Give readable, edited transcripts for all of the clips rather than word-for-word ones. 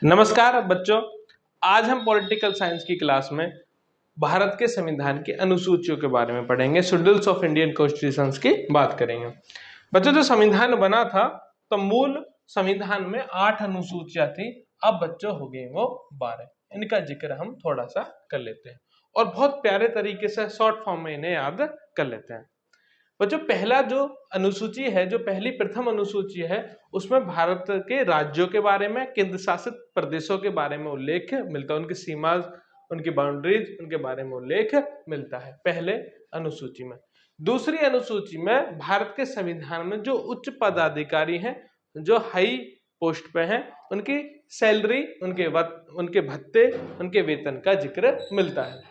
नमस्कार बच्चों, आज हम पॉलिटिकल साइंस की क्लास में भारत के संविधान की अनुसूचियों के बारे में पढ़ेंगे। शेड्यूल्स ऑफ इंडियन कॉन्स्टिट्यूशंस की बात करेंगे। बच्चों, जो संविधान बना था तो मूल संविधान में 8 अनुसूचियां थी। अब बच्चों हो गई वो 12। इनका जिक्र हम थोड़ा सा कर लेते हैं और बहुत प्यारे तरीके से शॉर्ट फॉर्म में इन्हें याद कर लेते हैं। बच्चों, पहला जो अनुसूची है, जो पहली प्रथम अनुसूची है, उसमें भारत के राज्यों के बारे में, केंद्र शासित प्रदेशों के बारे में उल्लेख मिलता है, उनकी सीमा, उनकी बाउंड्रीज, उनके बारे में उल्लेख मिलता है पहले अनुसूची में। दूसरी अनुसूची में भारत के संविधान में जो उच्च पदाधिकारी हैं, जो हाई पोस्ट पे हैं, उनकी सैलरी, उनके भत्ते, उनके वेतन का जिक्र मिलता है।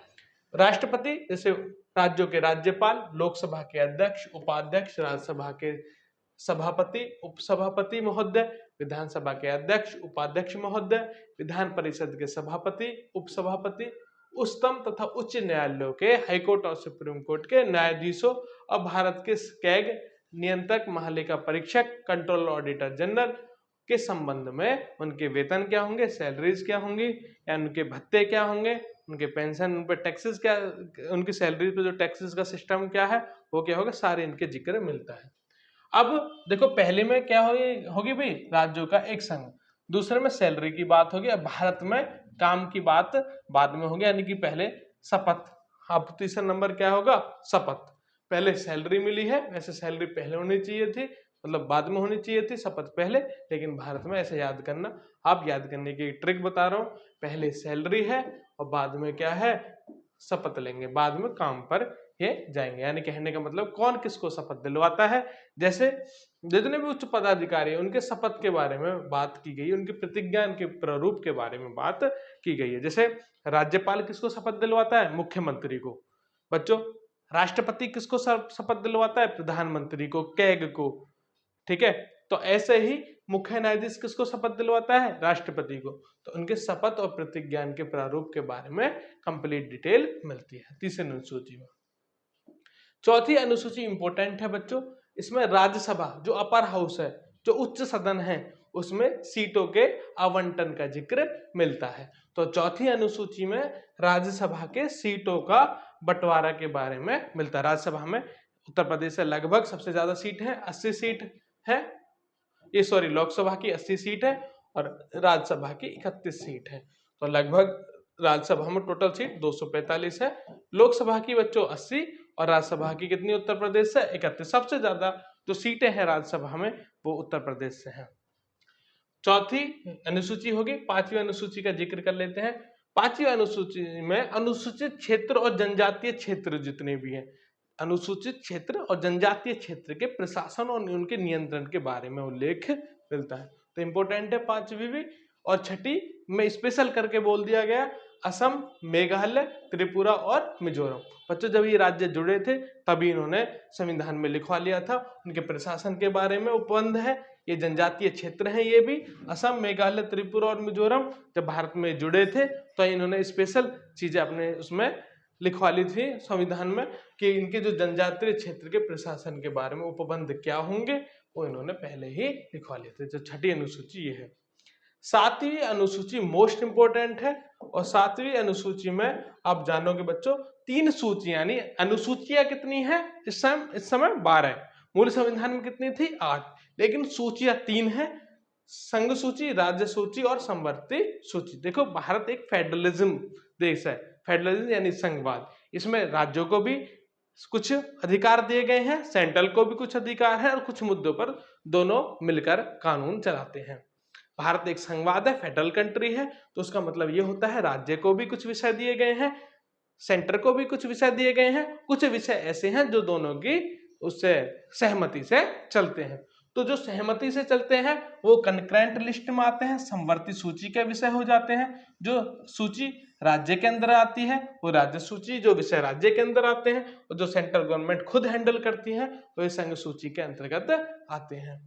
राष्ट्रपति जैसे राज्यों के राज्यपाल, लोकसभा के अध्यक्ष, उपाध्यक्ष, राज्यसभा के सभापति, उपसभापति महोदय, विधानसभा के अध्यक्ष, उपाध्यक्ष महोदय, विधान परिषद के सभापति, उपसभापति, उच्चतम तथा उच्च न्यायालयों के, हाईकोर्ट और सुप्रीम कोर्ट के न्यायाधीशों और भारत के कैग, नियंत्रक, महालेखा परीक्षक, कंट्रोलर ऑडिटर जनरल के संबंध में उनके वेतन क्या होंगे, सैलरीज क्या होंगी या उनके भत्ते क्या होंगे, उनके पेंशन, उन पर टैक्सेस क्या, उनकी सैलरी पे जो टैक्सेस का सिस्टम क्या है वो क्या होगा, सारे इनके जिक्र मिलता है। अब देखो, पहले में क्या होगी भाई, राज्यों का एक संघ। दूसरे में सैलरी की बात होगी। अब भारत में काम की बात बाद में होगी, यानी कि पहले शपथ। अब तीसरा नंबर क्या होगा, शपथ। पहले सैलरी मिली है, वैसे सैलरी पहले होनी चाहिए थी, मतलब बाद में होनी चाहिए थी, शपथ पहले। लेकिन भारत में ऐसे याद करना, आप याद करने की ट्रिक बता रहा हूं। पहले सैलरी है और बाद में क्या है, शपथ लेंगे, बाद में काम पर ये जाएंगे। यानी कहने का मतलब कौन किसको शपथ दिलवाता है। जैसे जितने भी उच्च पदाधिकारी हैं, उनके शपथ के बारे में बात की गई, उनकी प्रतिज्ञा, उनके प्रारूप के बारे में बात की गई है। जैसे राज्यपाल किसको शपथ दिलवाता है, मुख्यमंत्री को। बच्चों, राष्ट्रपति किसको शपथ दिलवाता है, प्रधानमंत्री को, कैग को। ठीक है, तो ऐसे ही मुख्य न्यायाधीश किसको शपथ दिलवाता है, राष्ट्रपति को। तो उनके शपथ और प्रतिज्ञा के प्रारूप के बारे में कंप्लीट डिटेल मिलती है तीसरी अनुसूची में। चौथी अनुसूची इंपॉर्टेंट है बच्चों। इसमें राज्यसभा, जो अपर हाउस है, जो उच्च सदन है, उसमें सीटों के आवंटन का जिक्र मिलता है। तो चौथी अनुसूची में राज्यसभा के सीटों का बंटवारा के बारे में मिलता है। राज्यसभा में उत्तर प्रदेश से लगभग सबसे ज्यादा सीट है, 80 सीट है। ये सॉरी, लोकसभा की 80 सीट है और राज्यसभा की 31 सीट है। तो लगभग राज्यसभा में टोटल सीट 245 है। लोकसभा की बच्चों 80 और राज्यसभा की कितनी उत्तर प्रदेश से, 31। सबसे ज्यादा जो सीटें हैं राज्यसभा में वो उत्तर प्रदेश से हैं। चौथी अनुसूची होगी। पांचवी अनुसूची का जिक्र कर लेते हैं। पांचवी अनुसूची में अनुसूचित क्षेत्र और जनजातीय क्षेत्र जितने भी हैं, अनुसूचित क्षेत्र और जनजातीय क्षेत्र के प्रशासन और उनके नियंत्रण के बारे में उल्लेख मिलता है। तो इंपॉर्टेंट है पांचवी भी। और छठी में स्पेशल करके बोल दिया गया, असम, मेघालय, त्रिपुरा और मिजोरम। बच्चों, जब ये राज्य जुड़े थे तभी इन्होंने संविधान में लिखवा लिया था। उनके प्रशासन के बारे में उपबंध है। ये जनजातीय क्षेत्र हैं, ये भी असम, मेघालय, त्रिपुरा और मिजोरम जब भारत में जुड़े थे तो इन्होंने स्पेशल चीजें अपने उसमें लिखवा ली थी संविधान में कि इनके जो जनजातीय क्षेत्र के प्रशासन के बारे में उपबंध क्या होंगे वो इन्होंने पहले ही लिखवा लिए थे। जो छठी अनुसूची ये है। सातवीं अनुसूची मोस्ट इंपोर्टेंट है। और सातवीं अनुसूची में आप जानोगे बच्चों, 3 सूची, यानी अनुसूचियां कितनी है इस समय 12। मूल संविधान में कितनी थी, 8, लेकिन सूचियां 3 है। संघ सूची, राज्य सूची और समवर्ती सूची। देखो, भारत एक फेडरलिज्म देश है। फेडरलिज्म यानी संघवाद। इसमें राज्यों को भी कुछ अधिकार दिए गए हैं, सेंट्रल को भी कुछ अधिकार है, और कुछ मुद्दों पर दोनों मिलकर कानून चलाते हैं। भारत एक संघवाद है, फेडरल कंट्री है, तो उसका मतलब ये होता है राज्य को भी कुछ विषय दिए गए हैं, सेंटर को भी कुछ विषय दिए गए हैं। कुछ विषय ऐसे हैं जो दोनों की उससे सहमति से चलते हैं। तो जो सहमति से चलते हैं वो कंकरेंट लिस्ट में आते हैं, समवर्ती सूची के विषय हो जाते हैं। जो सूची राज्य के अंदर आती है वो राज्य सूची, जो विषय राज्य के अंदर आते हैं और जो सेंट्रल गवर्नमेंट खुद हैंडल करती है वो संघ सूची के अंतर्गत आते हैं।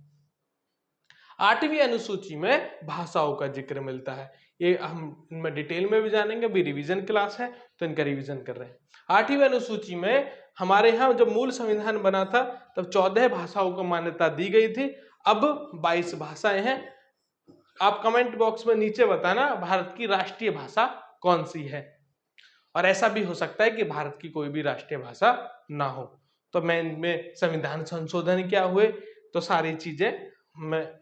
आठवीं अनुसूची में भाषाओं का जिक्र मिलता है। ये हम इनमें डिटेल में भी जानेंगे, अभी रिवीजन क्लास है तो इनका रिवीजन कर रहे हैं। आठवीं अनुसूची में हमारे यहाँ जब मूल संविधान बना था तब 14 भाषाओं को मान्यता दी गई थी। अब 22 भाषाएं हैं। आप कमेंट बॉक्स में नीचे बताना भारत की राष्ट्रीय भाषा कौन सी है, और ऐसा भी हो सकता है कि भारत की कोई भी राष्ट्रीय भाषा ना हो। तो मैं इनमें संविधान संशोधन क्या हुए, तो सारी चीजें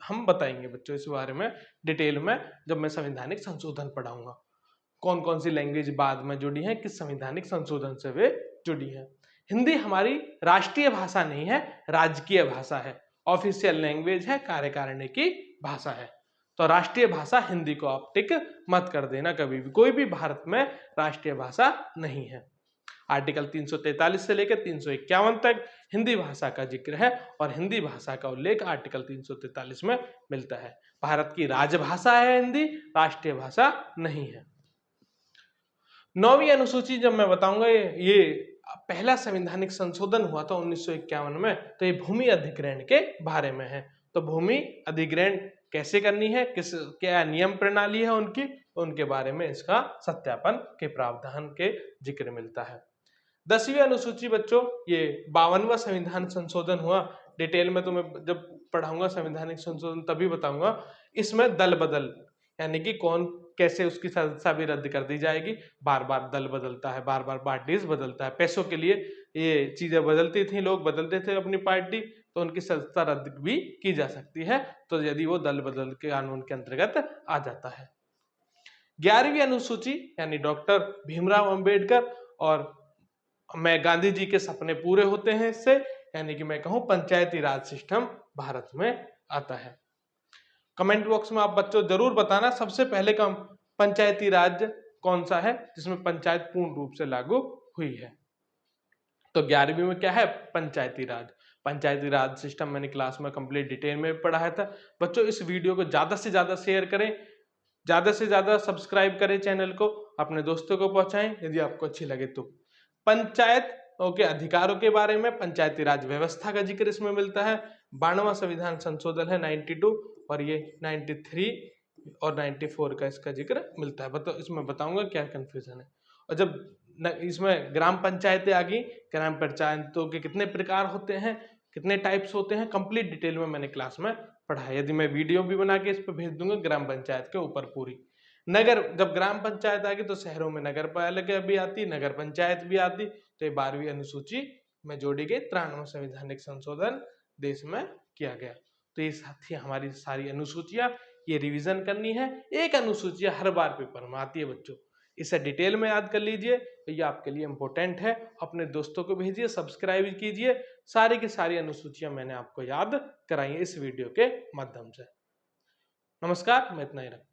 हम बताएंगे बच्चों इस बारे में डिटेल में जब मैं संवैधानिक संशोधन पढ़ाऊंगा। कौन कौन सी लैंग्वेज बाद में जुड़ी है, किस संवैधानिक संशोधन से वे जुड़ी है। हिंदी हमारी राष्ट्रीय भाषा नहीं है, राजकीय भाषा है, ऑफिशियल लैंग्वेज है, कार्यकारिणी की भाषा है। तो राष्ट्रीय भाषा हिंदी को आप टिक मत कर देना कभी भी, कोई भी भारत में राष्ट्रीय भाषा नहीं है। आर्टिकल 343 से लेकर 351 तक हिंदी भाषा का जिक्र है, और हिंदी भाषा का उल्लेख आर्टिकल 343 में मिलता है। भारत की राजभाषा है हिंदी, राष्ट्रीय भाषा नहीं है। 9वीं अनुसूची जब मैं बताऊंगा, ये पहला संवैधानिक संशोधन हुआ था 1951 में, तो ये भूमि अधिग्रहण के बारे में है। तो भूमि अधिग्रहण कैसे करनी है, किस क्या नियम प्रणाली है उनके बारे में इसका सत्यापन के प्रावधान के जिक्र मिलता है। 10वीं अनुसूची बच्चों, ये 52वां संविधान संशोधन हुआ। डिटेल में तो मैं जब पढ़ाऊंगा संवैधानिक संशोधन तभी बताऊंगा। इसमें दल बदल यानी कि कौन कैसे उसकी सदस्यता भी रद्द कर दी जाएगी। बार बार दल बदलता है, बार बार पार्टीज बदलता है, पैसों के लिए ये चीजें बदलती थी, लोग बदलते थे अपनी पार्टी, तो उनकी सदस्यता रद्द भी की जा सकती है, तो यदि वो दल बदल के कानून के अंतर्गत आ जाता है। 11वीं अनुसूची यानी डॉक्टर भीमराव अंबेडकर और मैं गांधी जी के सपने पूरे होते हैं इससे, यानी कि मैं कहूं पंचायती राज सिस्टम भारत में आता है। कमेंट बॉक्स में आप बच्चों जरूर बताना सबसे पहले का पंचायती राज कौन सा है जिसमें पंचायत पूर्ण रूप से लागू हुई है। तो 11वीं में क्या है, पंचायती राज। पंचायती राज सिस्टम मैंने क्लास में कंप्लीट डिटेल में पढ़ाया था बच्चों। इस वीडियो को ज्यादा से ज्यादा शेयर करें, ज्यादा से ज्यादा सब्सक्राइब करें चैनल को, अपने दोस्तों को पहुंचाएं यदि आपको अच्छी लगे तो। पंचायत के अधिकारों के बारे में, पंचायती राज व्यवस्था का जिक्र इसमें मिलता है। 92वां संविधान संशोधन है 92, और ये 93 और 94 का इसका जिक्र मिलता है। इसमें बताऊंगा क्या कंफ्यूजन है। और जब इसमें ग्राम पंचायतें आ गई, ग्राम पंचायतों के कितने प्रकार होते हैं, कितने टाइप्स होते हैं, कंप्लीट डिटेल में मैंने क्लास में पढ़ा है। यदि मैं वीडियो भी बना के इस पर भेज दूंगा ग्राम पंचायत के ऊपर पूरी। नगर, जब ग्राम पंचायत आ गई तो शहरों में नगर पालिका भी आती, नगर पंचायत भी आती। तो ये 12वीं अनुसूची में जोड़ी गई। 93वां संवैधानिक संशोधन देश में किया गया। तो ये साथी हमारी सारी अनुसूचियां, ये रिवीजन करनी है। एक अनुसूची हर बार पेपर में आती है बच्चों, इसे डिटेल में याद कर लीजिए, तो ये आपके लिए इंपॉर्टेंट है। अपने दोस्तों को भेजिए, सब्सक्राइब कीजिए। सारी की सारी अनुसूचियां मैंने आपको याद कराई है इस वीडियो के माध्यम से। नमस्कार, मैं इतना ही रखता हूं।